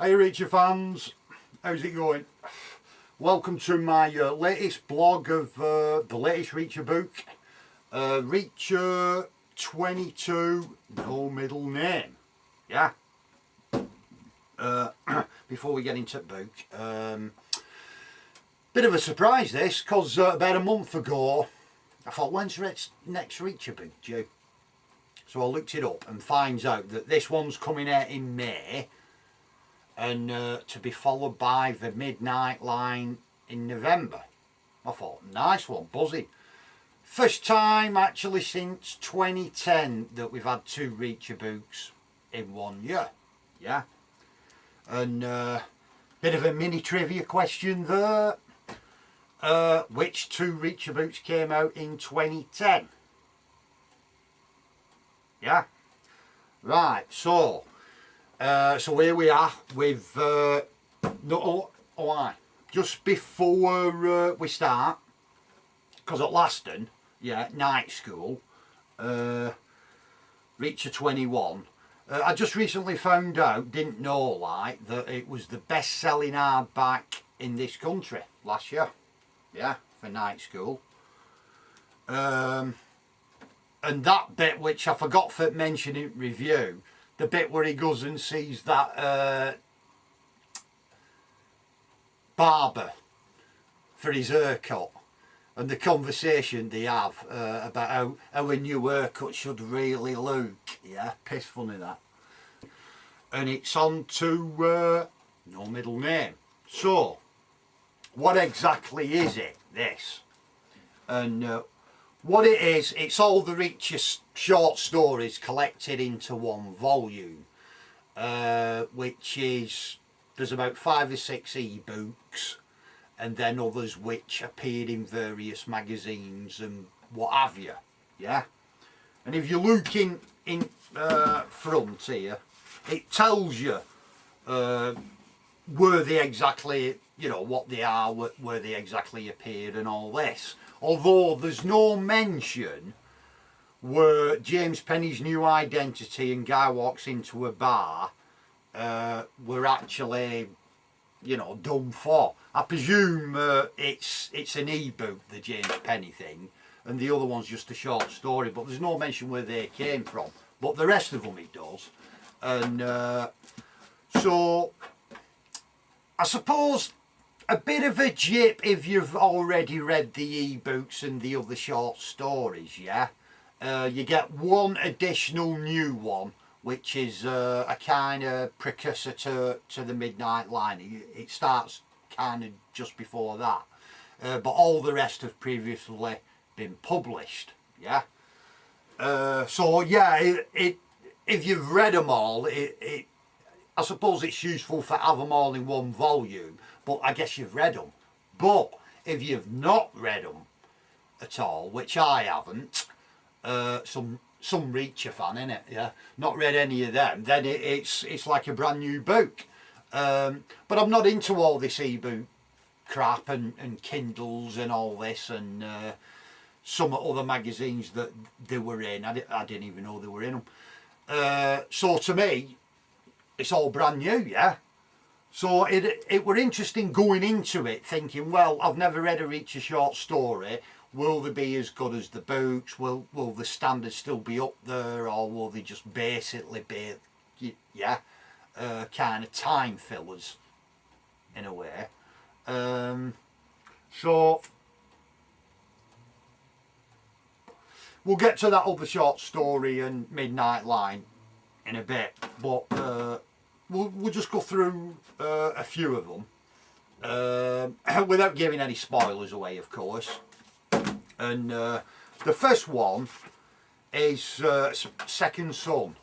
Hey Reacher fans, how's it going? Welcome to my latest blog of the latest Reacher book, Reacher 22, no middle name. Yeah. Before we get into the book, bit of a surprise this, because about a month ago I thought, when's next Reacher book due? So I looked it up and finds out that this one's coming out in May, and to be followed by the Midnight Line in November. I thought, nice one, buzzing. First time actually since 2010 that we've had two Reacher books in 1 year. Yeah. And bit of a mini trivia question there. Which two Reacher books came out in 2010? Yeah. Right, so here we are with just before we start, because at Laston, yeah, night school, Reacher 21. I just recently found out, didn't know like, that it was the best selling hardback in this country last year. Yeah, for night school. And that bit which I forgot to mention in review, the bit where he goes and sees that barber for his haircut, and the conversation they have about how a new haircut should really look. Yeah, piss funny that. And it's on to no middle name. So, what exactly is it, this? And what it is, it's all the Reacher short stories collected into one volume, which is, there's about 5 or 6 e-books, and then others which appeared in various magazines and what have you. Yeah. And if you look in front here, it tells you where they exactly, you know, what they are, where they exactly appeared and all this. Although there's no mention where James Penny's new identity and guy walks into a bar were actually, you know, done for. I presume it's an e-book, the James Penny thing, and the other one's just a short story, but there's no mention where they came from. But the rest of them it does. And so I suppose a bit of a jip if you've already read the e-books and the other short stories, yeah? You get one additional new one, which is a kind of precursor to the Midnight Line. It starts kind of just before that. But all the rest have previously been published, yeah? So, yeah, if you've read them all, I suppose it's useful to have them all in one volume, but I guess you've read them. But if you've not read them at all, which I haven't, some Reacher fan, innit, yeah, not read any of them, then it's like a brand new book. But I'm not into all this e-book crap and Kindles and all this, and some other magazines that they were in. I didn't even know they were in them. So to me, it's all brand new, yeah. So it were interesting going into it, thinking, well, I've never read a Reacher short story. Will they be as good as the books? Will the standards still be up there, or will they just basically be, yeah, kind of time fillers in a way? So we'll get to that other short story and Midnight Line in a bit, but we'll just go through a few of them without giving any spoilers away, of course. And the first one is Second Son,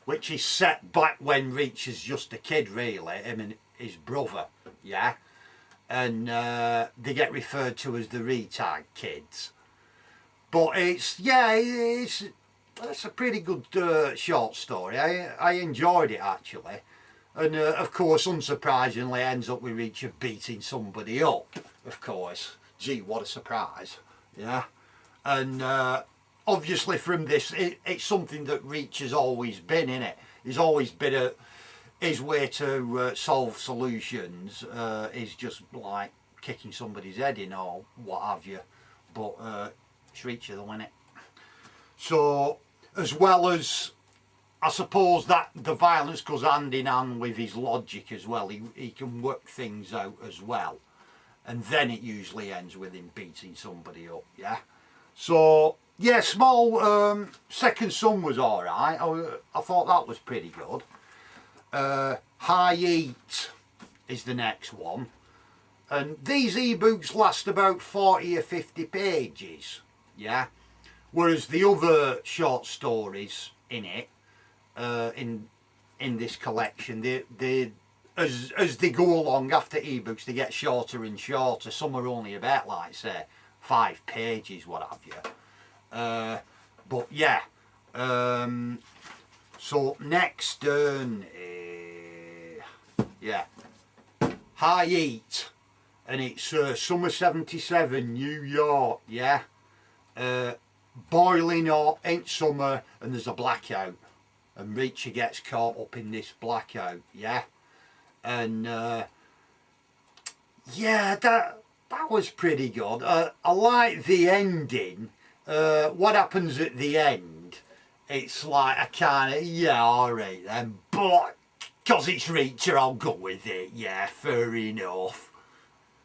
which is set back when Reacher's just a kid, really, him and his brother, yeah? And they get referred to as the retard kids. But it's a pretty good short story. I enjoyed it, actually. And of course, unsurprisingly, ends up with Reacher beating somebody up, of course. Gee, what a surprise. Yeah. And obviously from this, it's something that Reacher's always been, innit? He's always been his way to solve solutions is just like kicking somebody's head in or what have you. But it's Reacher though, isn't it? So, as well as, I suppose that the violence goes hand in hand with his logic as well. He can work things out as well. And then it usually ends with him beating somebody up, yeah? So, yeah, Small, Second Son was alright. I thought that was pretty good. High Heat is the next one. And these ebooks last about 40 or 50 pages, yeah? Whereas the other short stories in it, in this collection, they as they go along after ebooks, they get shorter and shorter. Some are only about, like, say, 5 pages, what have you. But yeah, so next yeah, High Heat, and it's summer '77, New York, yeah. Boiling hot, ain't summer, and there's a blackout, and Reacher gets caught up in this blackout, yeah. And yeah, that was pretty good. I like the ending. What happens at the end, it's like I kind of, yeah, alright then, but because it's Reacher, I'll go with it, yeah, fair enough.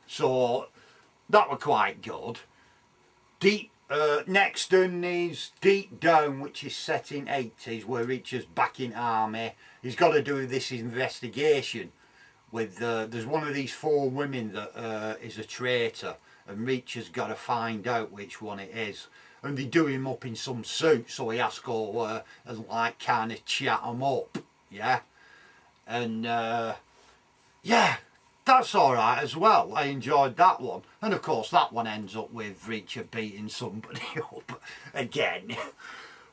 So that were quite good. Next one is Deep Down, which is set in 80s, where Reacher's back in army. He's got to do this investigation with, there's one of these 4 women that is a traitor, and Reacher's got to find out which one it is. And they do him up in some suit, so he has to go and like kind of chat him up, yeah. And yeah, that's alright as well. I enjoyed that one. And of course that one ends up with Reacher beating somebody up again.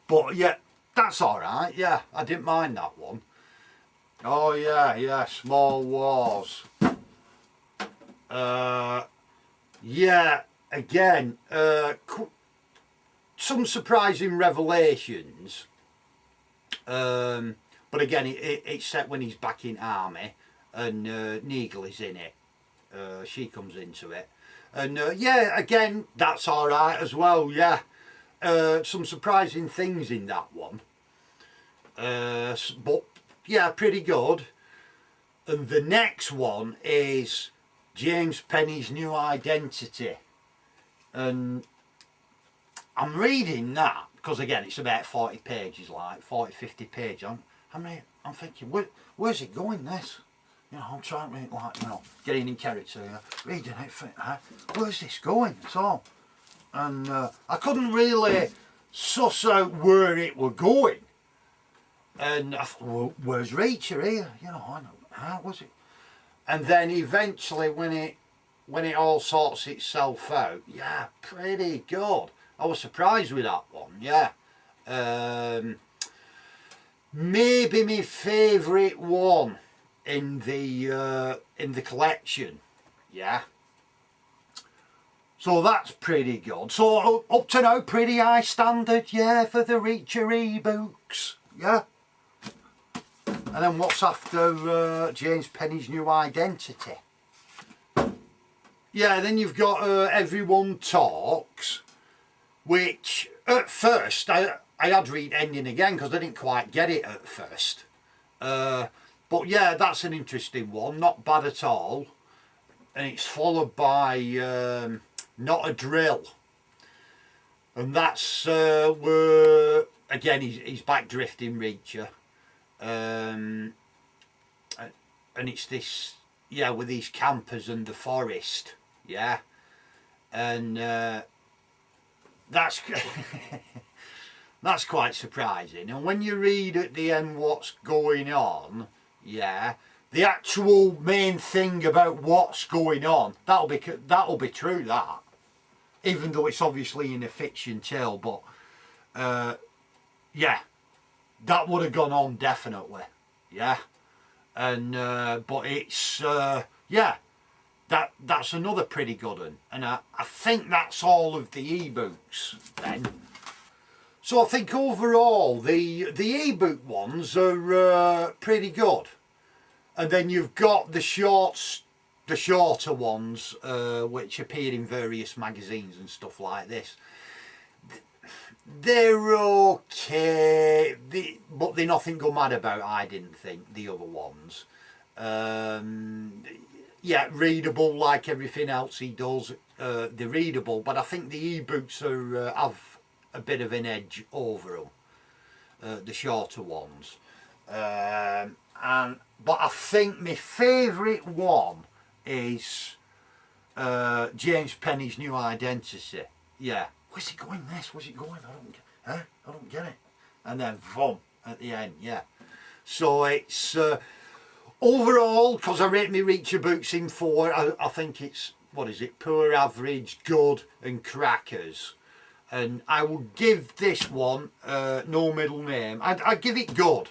But yeah, that's alright, yeah, I didn't mind that one. Oh yeah, Small Wars. Yeah, again, some surprising revelations. But again, it's set when he's back in army, and Neagle is in it. She comes into it. And yeah, again, that's alright as well, yeah. Some surprising things in that one. But yeah, pretty good. And the next one is James Penny's New Identity. And I'm reading that, because again, it's about 40 pages, like 40, 50 pages. I'm thinking, where's it going, this? You know, I'm trying to make, like, you know, getting in character, reading it, where's this going, that's all. And I couldn't really suss out where it were going. And I thought, well, where's Reacher here? You know, I know, how was it? And then eventually, when it all sorts itself out, yeah, pretty good. I was surprised with that one, yeah. Maybe my favourite one in the collection, yeah. So that's pretty good. So up to now, pretty high standard, yeah, for the Reacher ebooks, yeah. And then what's after James Penny's New Identity? Yeah, then you've got Everyone Talks, which at first I had to read ending again because I didn't quite get it at first. But yeah, that's an interesting one, not bad at all. And it's followed by Not a Drill. And that's where, again, he's back drifting Reacher. And it's this, yeah, with these campers and the forest, yeah. And that's that's quite surprising. And when you read at the end what's going on, yeah, the actual main thing about what's going on, that'll be true, that, even though it's obviously in a fiction tale, but yeah, that would have gone on definitely, yeah. And but it's yeah, that's another pretty good one, and I think that's all of the ebooks then. So I think overall the ebook ones are pretty good. And then you've got the shorter ones, which appear in various magazines and stuff like this. They're okay, but they're nothing go mad about, I didn't think, the other ones. Yeah, readable like everything else he does. They're readable, but I think the e-books have a bit of an edge over them, the shorter ones. But I think my favourite one is James Penny's New Identity. Yeah. Where's it going this? Where's it going? I don't get it. And then boom at the end, yeah. So it's overall, because I rate me Reacher books in 4, I think it's, what is it, Poor, Average, Good and Crackers. And I would give this one no middle name. I'd give it Good.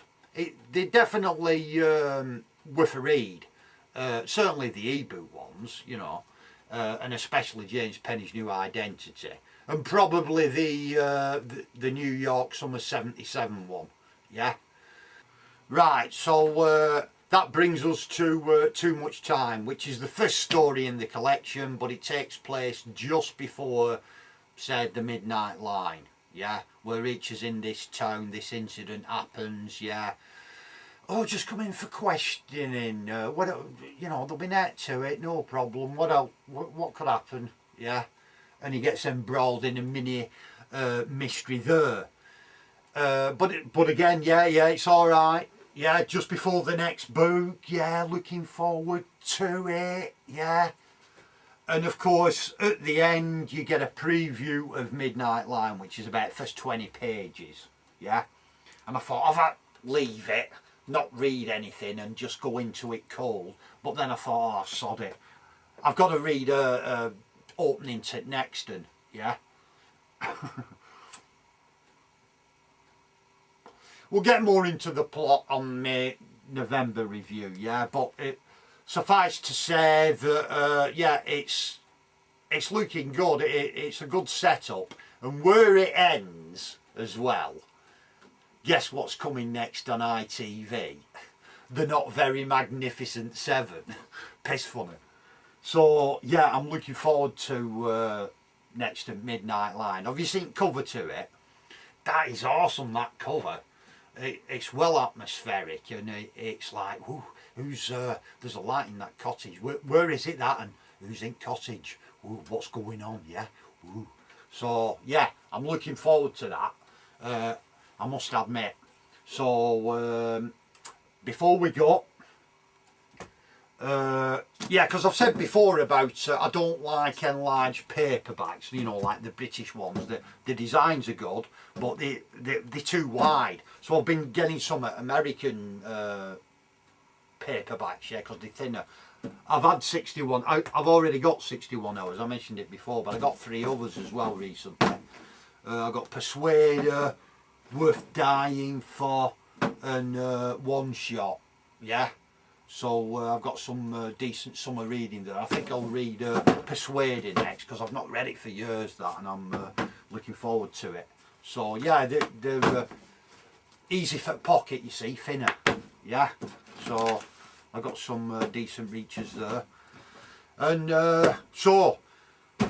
They're definitely worth a read. Certainly the e-book ones, you know, and especially James Penny's New Identity. And probably the New York Summer 77 one, yeah. Right, so that brings us to Too Much Time, which is the first story in the collection, but it takes place just before, said, the Midnight Line, yeah, where Reacher's in this town, this incident happens, yeah. Oh, just come in for questioning. What, you know, there'll be net to it, no problem. What else? What could happen? Yeah, and he gets embroiled in a mini mystery there. But again, yeah, it's all right. Yeah, just before the next book. Yeah, looking forward to it. Yeah, and of course at the end you get a preview of Midnight Line, which is about the first 20 pages. Yeah, and I thought, leave it. Not read anything and just go into it cold, but then I thought, oh, sod it, I've got to read opening to Nexton, yeah. We'll get more into the plot on my November review, yeah, but suffice to say that yeah, it's looking good. It's a good setup, and where it ends as well, guess what's coming next on ITV? The Not Very Magnificent 7. Piss funny. So yeah, I'm looking forward to next to Midnight Line. Have you seen cover to it? That is awesome, that cover. It's well atmospheric, and it's like, ooh, who's there's a light in that cottage. Where is it that? And who's in cottage? Ooh, what's going on? Yeah. Ooh. So yeah, I'm looking forward to that. I must admit. So before we go, yeah, because I've said before about I don't like enlarged paperbacks, you know, like the British ones. The designs are good, but they're too wide. So I've been getting some American paperbacks, yeah, because they're thinner. I've had 61, I've already got 61 hours, I mentioned it before, but I got 3 others as well recently. I got Persuader, Worth Dying For, and One Shot, yeah. So I've got some decent summer reading there. I think I'll read Persuaded next, because I've not read it for years, that, and I'm looking forward to it. So yeah, they're easy for pocket, you see, thinner, yeah. So I've got some decent reaches there. And so,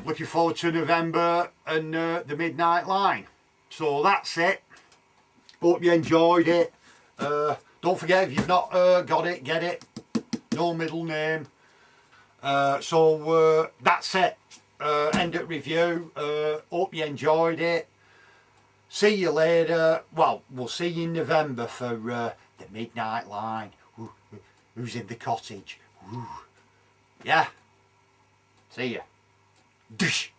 looking forward to November and the Midnight Line. So that's it. Hope you enjoyed it. Don't forget, if you've not got it, get it. No middle name. So that's it. End of review. Hope you enjoyed it. See you later. Well, we'll see you in November for the Midnight Line. Who's in the cottage? Ooh. Yeah. See ya. Dish.